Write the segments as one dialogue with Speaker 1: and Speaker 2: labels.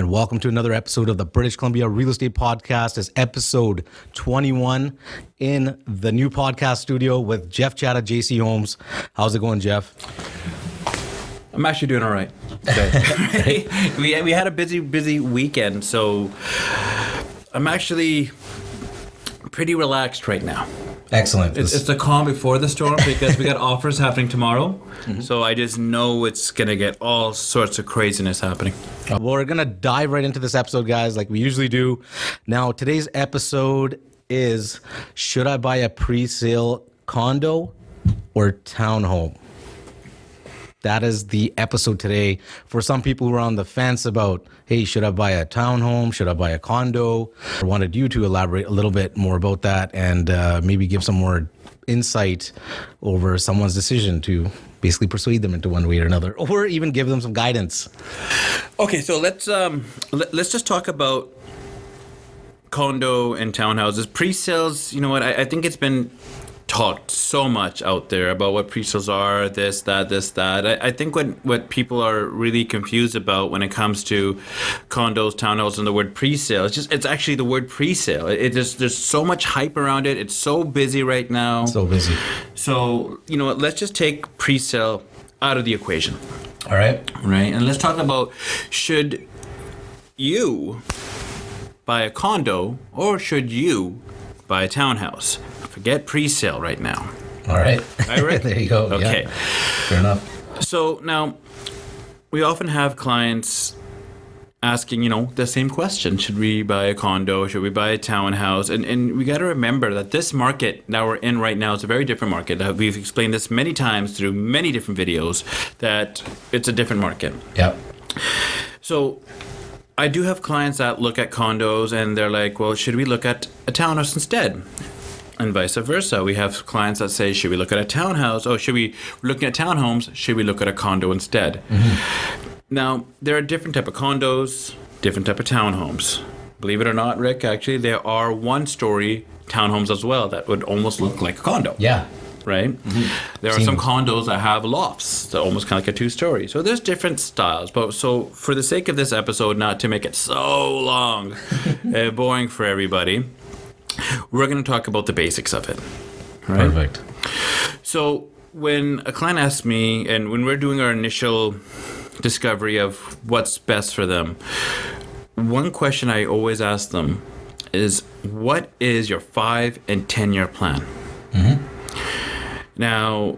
Speaker 1: and welcome to another episode of the British Columbia Real Estate Podcast. It's episode 21 in the new podcast studio with Jeff Chadha, JC Homes. How's it going, Jeff?
Speaker 2: I'm actually doing all right. Okay. we had a busy weekend, so I'm actually pretty relaxed right now.
Speaker 1: Excellent.
Speaker 2: It's the calm before the storm because we got offers happening tomorrow. Mm-hmm. So I just know it's going to get all sorts of craziness happening.
Speaker 1: Well, we're going to dive right into this episode, guys, like we usually do. Now, today's episode is, should I buy a pre-sale condo or townhome? That is the episode today. For some people who are on the fence about, hey, should I buy a townhome? Should I buy a condo? I wanted you to elaborate a little bit more about that and maybe give some more insight over someone's decision to basically persuade them into one way or another, or even give them some guidance.
Speaker 2: Okay, so let's just talk about condo and townhouses. Pre-sales, you know what, I think it's been talked so much out there about what pre-sales are, this, that. I think what people are really confused about when it comes to condos, townhouses, and the word pre-sale, it's actually the word pre-sale. There's so much hype around it. It's so busy right now.
Speaker 1: So busy.
Speaker 2: So, you know what, let's just take pre-sale out of the equation.
Speaker 1: All right.
Speaker 2: Right? And let's talk about, should you buy a condo or should you buy a townhouse? Forget pre-sale right now.
Speaker 1: All right.
Speaker 2: All right.
Speaker 1: There you go.
Speaker 2: Okay.
Speaker 1: Yeah. Fair enough.
Speaker 2: So now, we often have clients asking, the same question. Should we buy a condo? Should we buy a townhouse? And we got to remember that this market that we're in right now is a very different market. We've explained this many times through many different videos that it's a different market.
Speaker 1: Yep.
Speaker 2: So I do have clients that look at condos and they're like, well, should we look at a townhouse instead? And vice versa. We have clients that say, should we look at a townhouse? Oh, we're looking at townhomes, should we look at a condo instead? Mm-hmm. Now, there are different type of condos, different type of townhomes. Believe it or not, Rick, actually, there are one-story townhomes as well that would almost look like a condo.
Speaker 1: Yeah.
Speaker 2: Right? Mm-hmm. There are some condos that have lofts that almost kind of like a two-story. So there's different styles. But so for the sake of this episode, not to make it so long, boring for everybody, we're going to talk about the basics of it. Right?
Speaker 1: Perfect.
Speaker 2: So when a client asks me, and when we're doing our initial discovery of what's best for them, one question I always ask them is, what is your 5 and 10-year plan? Mm-hmm. Now,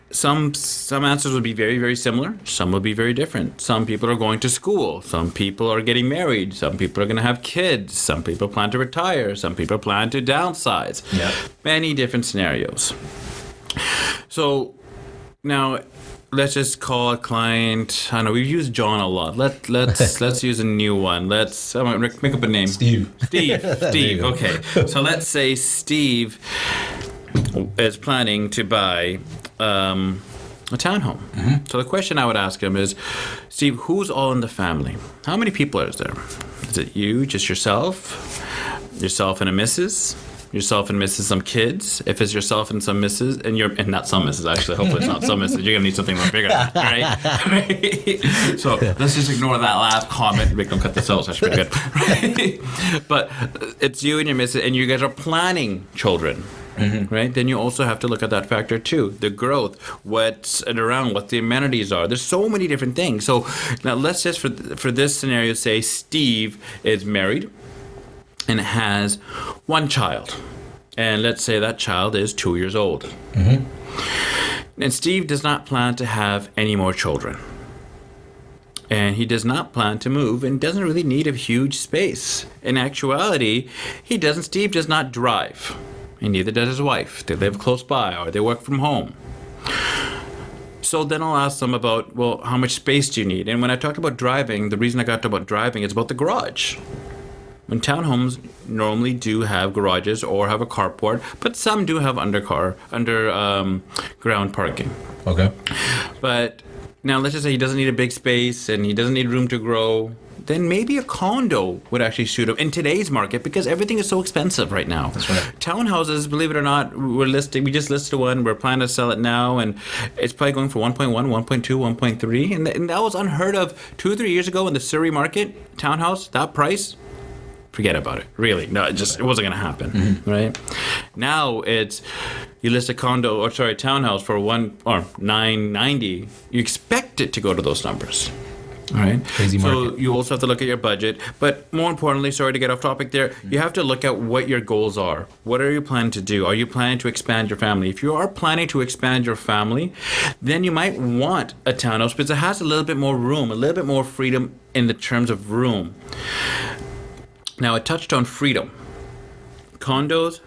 Speaker 2: some answers would be very, very similar. Some would be very different. Some people are going to school. Some people are getting married. Some people are going to have kids. Some people plan to retire. Some people plan to downsize.
Speaker 1: Yeah.
Speaker 2: Many different scenarios. So now let's just call a client. I know we've used John a lot. Let's use a new one. Rick, make up a name.
Speaker 1: Steve.
Speaker 2: Okay. So let's say Steve is planning to buy a townhome. Mm-hmm. So the question I would ask him is, Steve, who's all in the family? How many people is there? Is it you, just yourself and a missus? Yourself and missus, some kids. If it's yourself and some missus, and not some missus, actually, hopefully it's not some missus, you're gonna need something more bigger, right? So let's just ignore that last comment. Rick, don't cut this out, that's pretty good. Right? But it's you and your missus, and you guys are planning children. Mm-hmm. Right? Then you also have to look at that factor too. The growth, what's around, what the amenities are. There's so many different things. So now let's just, for this scenario, say Steve is married and has one child. And let's say that child is 2 years old. Mm-hmm. And Steve does not plan to have any more children. And he does not plan to move and doesn't really need a huge space. In actuality, Steve does not drive. And neither does his wife. They live close by or they work from home. So then I'll ask them about, well, how much space do you need? And when I talked about driving, the reason I got about driving is about the garage. When townhomes normally do have garages or have a carport, but some do have underground parking.
Speaker 1: Okay.
Speaker 2: But now let's just say he doesn't need a big space and he doesn't need room to grow. then maybe a condo would actually suit them in today's market because everything is so expensive right now.
Speaker 1: That's right.
Speaker 2: Townhouses, believe it or not, we just listed one. We're planning to sell it now, and it's probably going for 1.1, 1.2, 1.3, and that was unheard of 2 or 3 years ago in the Surrey market. Townhouse, that price. Forget about it. Really, no, it wasn't going to happen, right? Now it's you list a townhouse for $990. You expect it to go to those numbers, all right?
Speaker 1: Crazy market.
Speaker 2: So you also have to look at your budget, but more importantly, sorry to get off topic there, you have to look at what your goals are. What are you planning to do? Are you planning to expand your family? If you are planning to expand your family, then you might want a townhouse because it has a little bit more room, a little bit more freedom in the terms of room. Now, I touched on freedom. Condos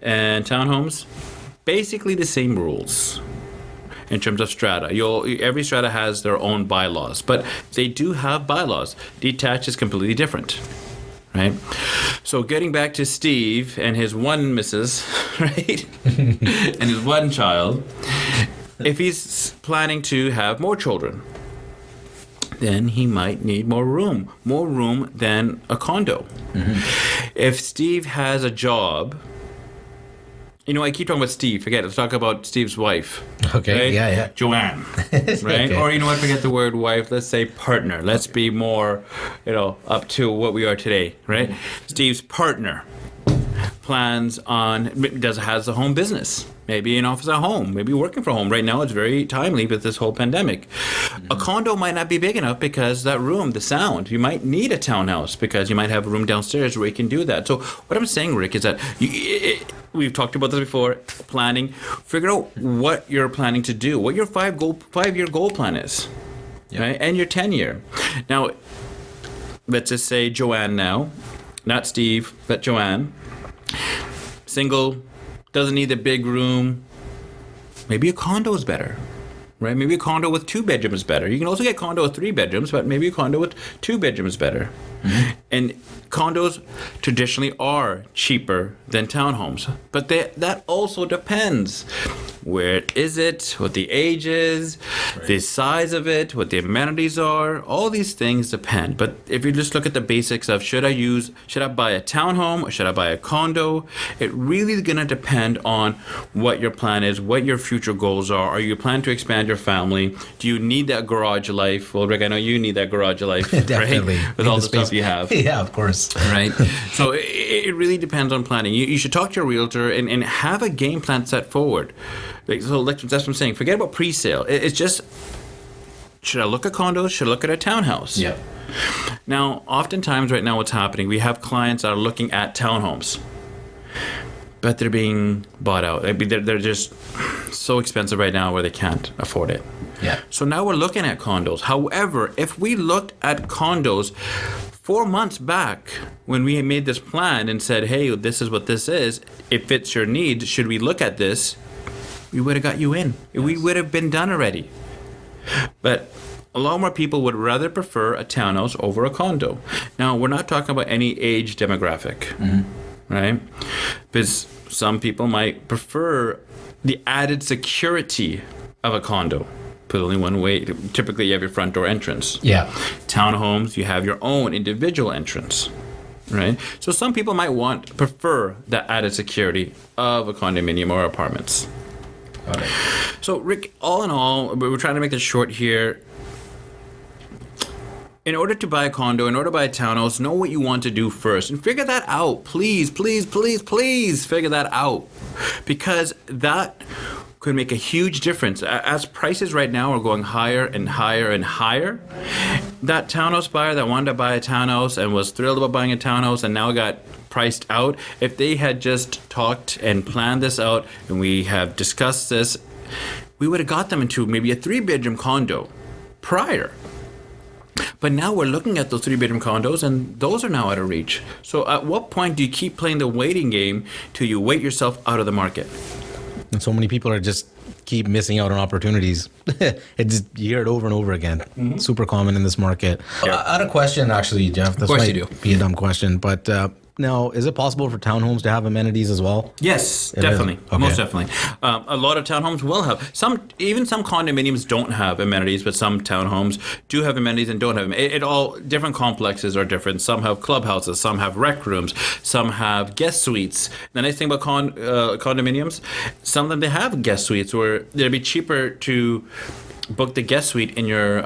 Speaker 2: and townhomes, basically the same rules in terms of strata. Every strata has their own bylaws, but they do have bylaws. Detached is completely different, right? So getting back to Steve and his one missus, right? And his one child, if he's planning to have more children, then he might need more room than a condo. If Steve has a job, I keep talking about Steve. Forget it. Let's talk about Steve's wife.
Speaker 1: Okay,
Speaker 2: right?
Speaker 1: yeah.
Speaker 2: Joanne, right?
Speaker 1: Okay.
Speaker 2: Or what? Forget the word wife. Let's say partner. Let's be more, up to what we are today, right? Steve's partner has a home business. Maybe an office at home, maybe working from home. Right now, it's very timely with this whole pandemic. A condo might not be big enough because that room, the sound, you might need a townhouse because you might have a room downstairs where you can do that. So what I'm saying, Rick, is that we've talked about this before, planning. Figure out what you're planning to do, what your 5-year goal plan is, right? And your 10-year. Now, let's just say Joanne now, not Steve, but Joanne, single, doesn't need a big room. Maybe a condo is better, right? Maybe a condo with 2 bedrooms is better. You can also get a condo with 3 bedrooms, but maybe a condo with 2 bedrooms is better. And condos traditionally are cheaper than townhomes, but that also depends. Where is it? What the age is, the size of it, what the amenities are. All these things depend. But if you just look at the basics of should I buy a townhome or should I buy a condo? It really is going to depend on what your plan is, what your future goals are. Are you planning to expand your family? Do you need that garage life? Well, Rick, I know you need that garage life,
Speaker 1: Definitely.
Speaker 2: right? With all the stuff you have.
Speaker 1: Yeah, of course.
Speaker 2: Right? So it really depends on planning. You should talk to your realtor and have a game plan set forward. That's what I'm saying. Forget about pre-sale. It's just, should I look at condos? Should I look at a townhouse?
Speaker 1: Yeah.
Speaker 2: Now, oftentimes right now what's happening, we have clients that are looking at townhomes, but they're being bought out. I mean, they're just so expensive right now where they can't afford it.
Speaker 1: Yeah.
Speaker 2: So now we're looking at condos. However, if we looked at condos 4 months back when we made this plan and said, hey, this is what this is, it fits your needs, should we look at this? We would have got you in. Yes. We would have been done already. But a lot more people would rather prefer a townhouse over a condo. Now, we're not talking about any age demographic, right? Because some people might prefer the added security of a condo. Put only one way. Typically, you have your front door entrance.
Speaker 1: Yeah.
Speaker 2: Townhomes, you have your own individual entrance, right? So some people might prefer the added security of a condominium or apartments.
Speaker 1: Got it.
Speaker 2: So, Rick, all in all, we're trying to make this short here. In order to buy a condo, in order to buy a townhouse, know what you want to do first and figure that out. Please, please, please, please figure that out, because that could make a huge difference. As prices right now are going higher and higher and higher, that townhouse buyer that wanted to buy a townhouse and was thrilled about buying a townhouse and now got priced out, if they had just talked and planned this out and we have discussed this, we would have got them into maybe a 3-bedroom condo prior. But now we're looking at those 3-bedroom condos and those are now out of reach. So at what point do you keep playing the waiting game till you wait yourself out of the market?
Speaker 1: And so many people are just keep missing out on opportunities. You hear it over and over again. Super common in this market. I had a question, actually, Jeff. This
Speaker 3: course
Speaker 1: might
Speaker 3: you do.
Speaker 1: be a dumb question, but Now, is it possible for townhomes to have amenities as well?
Speaker 2: Yes,
Speaker 1: It
Speaker 2: definitely,
Speaker 1: is? Okay.
Speaker 2: most definitely. A lot of townhomes will have even some condominiums don't have amenities, but some townhomes do have amenities and don't have. It all different complexes are different. Some have clubhouses, some have rec rooms, some have guest suites. The nice thing about condominiums, some of them they have guest suites, where it'd be cheaper to book the guest suite in your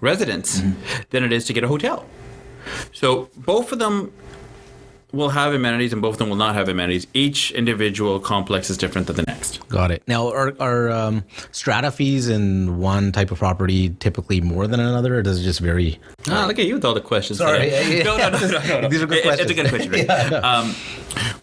Speaker 2: residence than it is to get a hotel. So both of them will have amenities and both of them will not have amenities. Each individual complex is different than the next.
Speaker 1: Got it. Now, are strata fees in one type of property typically more than another, or does it just vary?
Speaker 2: Look at you with all the questions.
Speaker 1: Sorry.
Speaker 2: Today. No.
Speaker 1: These are good questions.
Speaker 2: It's a good question, right?
Speaker 1: Yeah,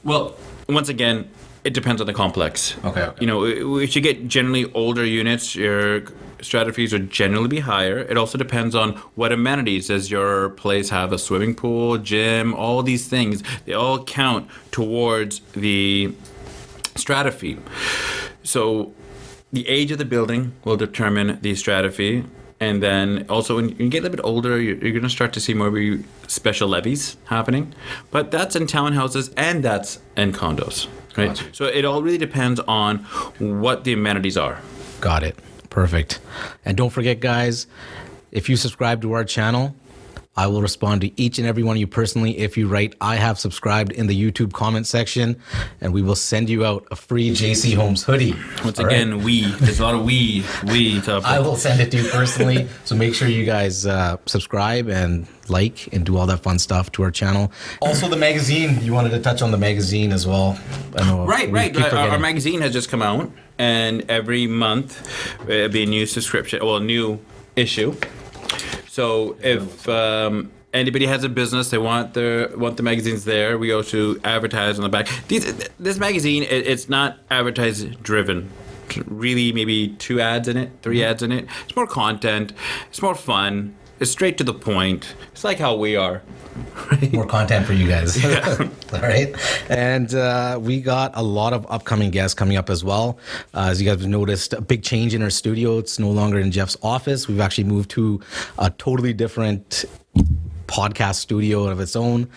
Speaker 2: Well, once again, it depends on the complex.
Speaker 1: Okay.
Speaker 2: You know, if you get generally older units, your strata fees would generally be higher. It also depends on what amenities. Does your place have a swimming pool, gym, all these things? They all count towards the strata fee. So the age of the building will determine the strata fee. And then also when you get a little bit older, you're going to start to see more special levies happening. But that's in townhouses and that's in condos, right?
Speaker 1: Gotcha.
Speaker 2: So it all really depends on what the amenities are.
Speaker 1: Got it. Perfect. And don't forget, guys, if you subscribe to our channel, I will respond to each and every one of you personally if you write "I have subscribed" in the YouTube comment section, and we will send you out a free JC Homes hoodie.
Speaker 2: Once
Speaker 1: All
Speaker 2: again,
Speaker 1: right?
Speaker 2: there's a lot of we stuff.
Speaker 1: I will send it to you personally. So make sure you guys subscribe and like and do all that fun stuff to our channel. Also, the magazine. You wanted to touch on the magazine as well. I know.
Speaker 2: Right.
Speaker 1: keep forgetting.
Speaker 2: Our magazine has just come out, and every month it'll be a new subscription, well, a new issue. So if anybody has a business, they want the magazines there, we also advertise on the back. This magazine, it's not advertise driven. Really, maybe 2 ads in it, 3 ads in it. It's more content. It's more fun. It's straight to the point. It's like how we are.
Speaker 1: More content for you guys.
Speaker 2: Yeah.
Speaker 1: All right. And we got a lot of upcoming guests coming up as well. As you guys have noticed, a big change in our studio. It's no longer in Jeff's office. We've actually moved to a totally different podcast studio of its own.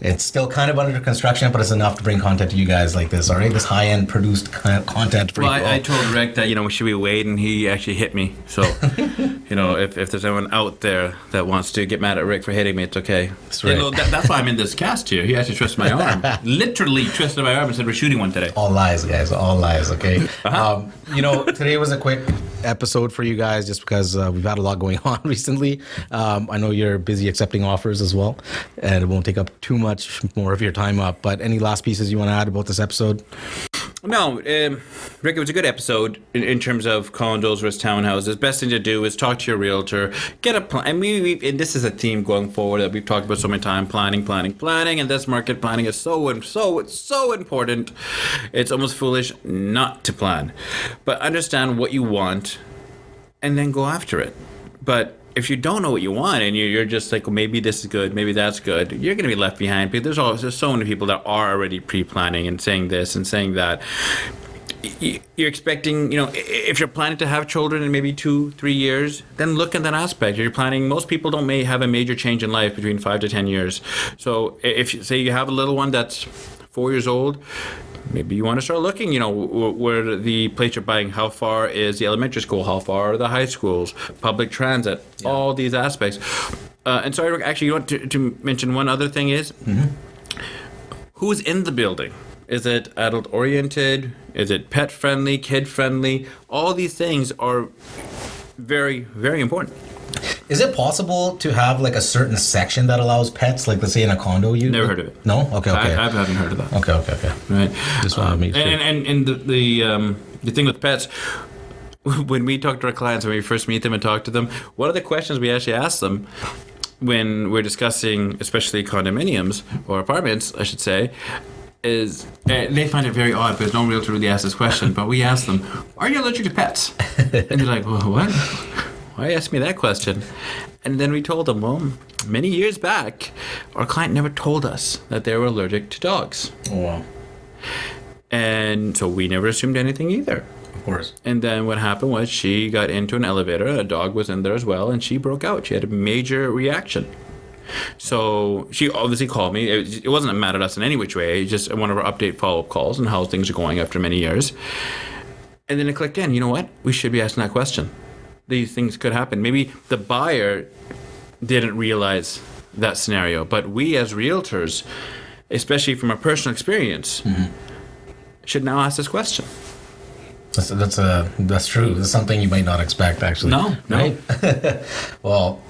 Speaker 1: It's still kind of under construction, but it's enough to bring content to you guys like this, all right? This high-end produced content for you.
Speaker 2: Well, I told Rick that, should we wait? And he actually hit me. So, if there's anyone out there that wants to get mad at Rick for hitting me, it's okay.
Speaker 1: That's right.
Speaker 2: That's why I'm in this cast here. He actually twisted my arm. Literally twisted my arm and said, we're shooting one today.
Speaker 1: All lies, guys. All lies, okay? Today was a quick episode for you guys just because we've had a lot going on recently. I know you're busy accepting offers as well, and it won't take up too much more of your time up. But any last pieces you want to add about this episode?
Speaker 2: No, Rick, it was a good episode in terms of condos versus townhouses. Best thing to do is talk to your realtor, get a plan. And and this is a theme going forward that we've talked about so many times: planning. And this market planning is so important. It's almost foolish not to plan, but understand what you want, and then go after it. But if you don't know what you want and you're just like, well, maybe this is good, maybe that's good, you're going to be left behind. Because there's so many people that are already pre-planning and saying this and saying that. You're expecting, if you're planning to have children in maybe 2-3 years, then look at that aspect. You're planning, most people don't have a major change in life between 5 to 10 years. So if you say you have a little one that's 4 years old, maybe you want to start looking, where the place you're buying, how far is the elementary school, how far are the high schools, public transit, all these aspects. And sorry, Rick, actually, you want to mention one other thing is, who's in the building? Is it adult-oriented? Is it pet-friendly, kid-friendly? All these things are very, very important.
Speaker 1: Is it possible to have like a certain section that allows pets, like let's say in a condo?
Speaker 2: Never heard of it.
Speaker 1: No? Okay.
Speaker 2: I haven't heard of that.
Speaker 1: Okay.
Speaker 2: Right.
Speaker 1: Just want to make sure.
Speaker 2: And the thing with pets, when we talk to our clients, when we first meet them and talk to them, one of the questions we actually ask them when we're discussing, especially condominiums or apartments, I should say, is they find it very odd because no realtor really asks this question, but we ask them, are you allergic to pets? And they're like, well, what? Why ask me that question? And then we told them, well, many years back, our client never told us that they were allergic to dogs.
Speaker 1: Oh, wow.
Speaker 2: And so we never assumed anything either.
Speaker 1: Of course.
Speaker 2: And then what happened was she got into an elevator, a dog was in there as well, and she broke out. She had a major reaction. So she obviously called me. It wasn't mad at us in any which way. Just one of our update follow-up calls and how things are going after many years. And then it clicked in. You know what? We should be asking that question. These things could happen. Maybe the buyer didn't realize that scenario, but we as realtors, especially from a personal experience, should now ask this question.
Speaker 1: That's true. That's something you might not expect, actually.
Speaker 2: No.
Speaker 1: Right? Well,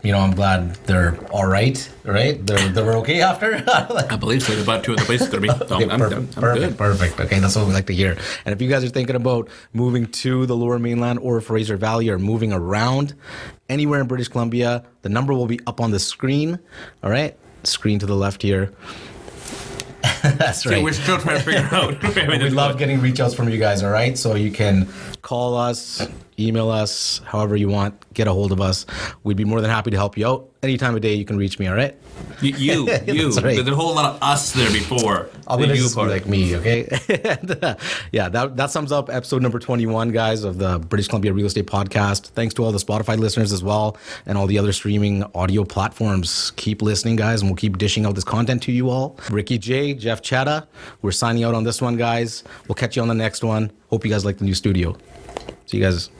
Speaker 1: I'm glad they're all right. Right? They were okay after.
Speaker 2: I believe so. About 2 of the places going to be. So
Speaker 1: Okay,
Speaker 2: I'm good.
Speaker 1: perfect. Okay, that's what we like to hear. And if you guys are thinking about moving to the Lower Mainland or Fraser Valley or moving around anywhere in British Columbia, the number will be up on the screen. All right? Screen to the left here. That's right.
Speaker 2: So we're still trying to figure out.
Speaker 1: We love getting reach outs from you guys, all right? So you can call us, email us, however you want, get a hold of us. We'd be more than happy to help you out. Any time of day you can reach me, all right?
Speaker 2: You.
Speaker 1: That's right.
Speaker 2: There's a whole lot of us there before.
Speaker 1: I'm
Speaker 2: the
Speaker 1: going
Speaker 2: you
Speaker 1: to
Speaker 2: part.
Speaker 1: be like me, okay? And, yeah, that sums up episode number 21, guys, of the British Columbia Real Estate Podcast. Thanks to all the Spotify listeners as well and all the other streaming audio platforms. Keep listening, guys, and we'll keep dishing out this content to you all. RickyJ, Jeff Chadha, we're signing out on this one, guys. We'll catch you on the next one. Hope you guys like the new studio. See you guys.